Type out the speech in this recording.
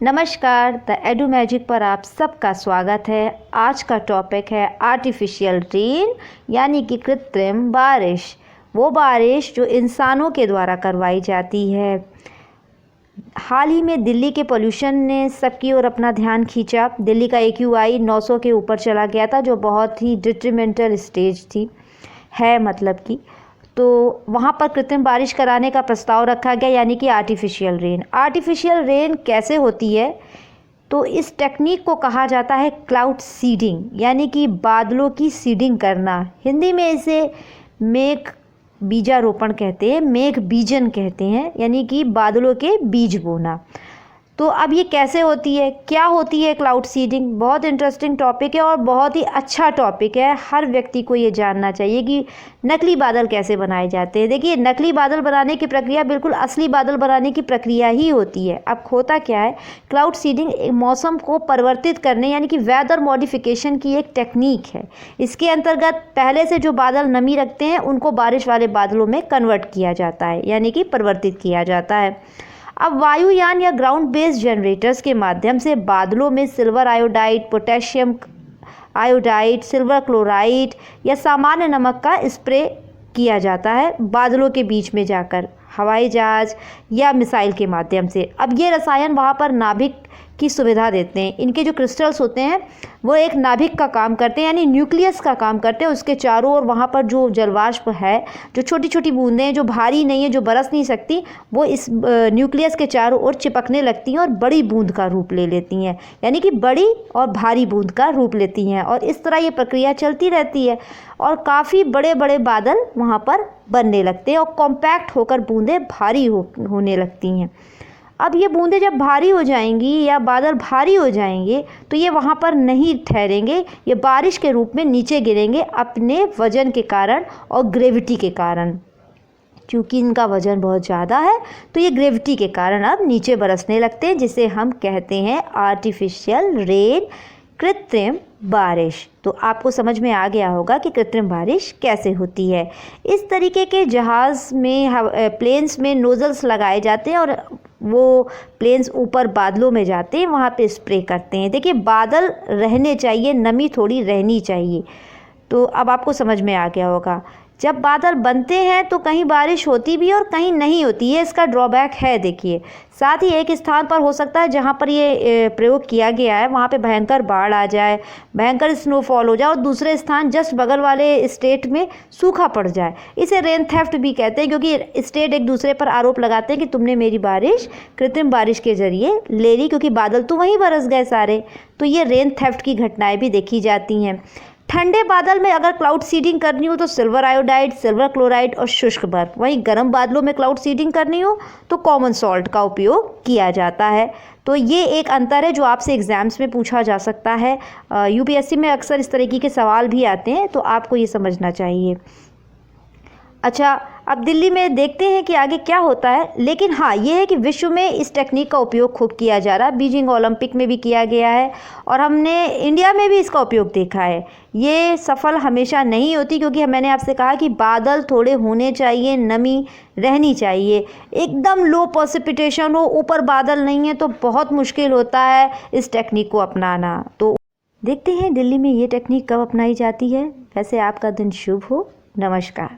नमस्कार, the edu magic पर आप सबका स्वागत है। आज का टॉपिक है आर्टिफिशियल रेन यानी कि कृत्रिम बारिश। वो बारिश जो इंसानों के द्वारा करवाई जाती है। हाल ही में दिल्ली के पोल्यूशन ने सबकी ओर अपना ध्यान खींचा। दिल्ली का AQI 900 के ऊपर चला गया था, जो बहुत ही डिट्रीमेंटल स्टेज थी मतलब कि तो वहाँ पर कृत्रिम बारिश कराने का प्रस्ताव रखा गया, यानी कि आर्टिफिशियल रेन। आर्टिफिशियल रेन कैसे होती है? तो इस टेक्निक को कहा जाता है क्लाउड सीडिंग, यानी कि बादलों की सीडिंग करना। हिंदी में इसे मेघ बीजारोपण कहते हैं, मेघ बीजन कहते हैं, यानी कि बादलों के बीज बोना। तो अब ये कैसे होती है, क्या होती है क्लाउड सीडिंग? बहुत इंटरेस्टिंग टॉपिक है और बहुत ही अच्छा टॉपिक है। हर व्यक्ति को ये जानना चाहिए कि नकली बादल कैसे बनाए जाते हैं। देखिए, नकली बादल बनाने की प्रक्रिया बिल्कुल असली बादल बनाने की प्रक्रिया ही होती है। अब होता क्या है, क्लाउड सीडिंग मौसम को परिवर्तित करने यानी कि वेदर मॉडिफिकेशन की एक टेक्निक है। इसके अंतर्गत पहले से जो बादल नमी रखते हैं उनको बारिश वाले बादलों में कन्वर्ट किया जाता है, यानी कि परिवर्तित किया जाता है। अब वायुयान या ग्राउंड बेस्ड जनरेटर्स के माध्यम से बादलों में silver iodide, potassium iodide, silver chloride या सामान्य नमक का स्प्रे किया जाता है बादलों के बीच में जाकर, हवाई जहाज या मिसाइल के माध्यम से। अब ये रसायन वहाँ पर नाभिक की सुविधा देते हैं। इनके जो क्रिस्टल्स होते हैं वो एक नाभिक का काम करते हैं, यानी न्यूक्लियस का काम करते हैं। उसके चारों ओर वहाँ पर जो जलवाष्प है, जो छोटी छोटी बूंदें हैं, जो भारी नहीं है, जो बरस नहीं सकती, वो इस न्यूक्लियस के चारों ओर चिपकने लगती हैं और बड़ी बूंद का रूप ले लेती हैं, यानी कि बड़ी और भारी बूंद का रूप लेती हैं। और इस तरह ये प्रक्रिया चलती रहती है और काफ़ी बड़े बड़े बादल वहाँ पर बनने लगते हैं और कॉम्पैक्ट होकर बूंदें भारी होने लगती हैं। अब ये बूंदें जब भारी हो जाएंगी या बादल भारी हो जाएंगे तो ये वहाँ पर नहीं ठहरेंगे, ये बारिश के रूप में नीचे गिरेंगे अपने वजन के कारण और ग्रेविटी के कारण। क्योंकि इनका वजन बहुत ज़्यादा है तो ये ग्रेविटी के कारण अब नीचे बरसने लगते हैं, जिसे हम कहते हैं आर्टिफिशियल रेन, कृत्रिम बारिश। तो आपको समझ में आ गया होगा कि कृत्रिम बारिश कैसे होती है। इस तरीके के जहाज़ में, प्लेन्स में नोज़ल्स लगाए जाते हैं और वो प्लेन्स ऊपर बादलों में जाते हैं, वहाँ पे स्प्रे करते हैं। देखिए, बादल रहने चाहिए, नमी थोड़ी रहनी चाहिए। तो अब आपको समझ में आ गया होगा, जब बादल बनते हैं तो कहीं बारिश होती भी और कहीं नहीं होती है, इसका ड्रॉबैक है। देखिए, साथ ही एक स्थान पर हो सकता है जहाँ पर ये प्रयोग किया गया है वहाँ पे भयंकर बाढ़ आ जाए, भयंकर स्नोफॉल हो जाए और दूसरे स्थान जस्ट बगल वाले स्टेट में सूखा पड़ जाए। इसे रेन थेफ्ट भी कहते हैं, क्योंकि स्टेट एक दूसरे पर आरोप लगाते हैं कि तुमने मेरी बारिश कृत्रिम बारिश के जरिए ले ली, क्योंकि बादल तो वहीं बरस गए सारे। तो ये रेन थेफ्ट की घटनाएँ भी देखी जाती हैं। ठंडे बादल में अगर क्लाउड सीडिंग करनी हो तो सिल्वर आयोडाइड, सिल्वर क्लोराइड और शुष्क बर्फ। वहीं गर्म बादलों में क्लाउड सीडिंग करनी हो तो कॉमन सॉल्ट का उपयोग किया जाता है। तो ये एक अंतर है जो आपसे एग्जाम्स में पूछा जा सकता है। UPSC में अक्सर इस तरीके के सवाल भी आते हैं, तो आपको ये समझना चाहिए। अच्छा, अब दिल्ली में देखते हैं कि आगे क्या होता है। लेकिन हाँ, ये है कि विश्व में इस टेक्निक का उपयोग खूब किया जा रहा है। बीजिंग ओलंपिक में भी किया गया है और हमने इंडिया में भी इसका उपयोग देखा है। ये सफल हमेशा नहीं होती, क्योंकि मैंने आपसे कहा कि बादल थोड़े होने चाहिए, नमी रहनी चाहिए। एकदम लो प्रेसिपिटेशन हो, ऊपर बादल नहीं है, तो बहुत मुश्किल होता है इस टेक्निक को अपनाना। तो देखते हैं दिल्ली में ये टेक्निक कब अपनाई जाती है। वैसे आपका दिन शुभ हो। नमस्कार।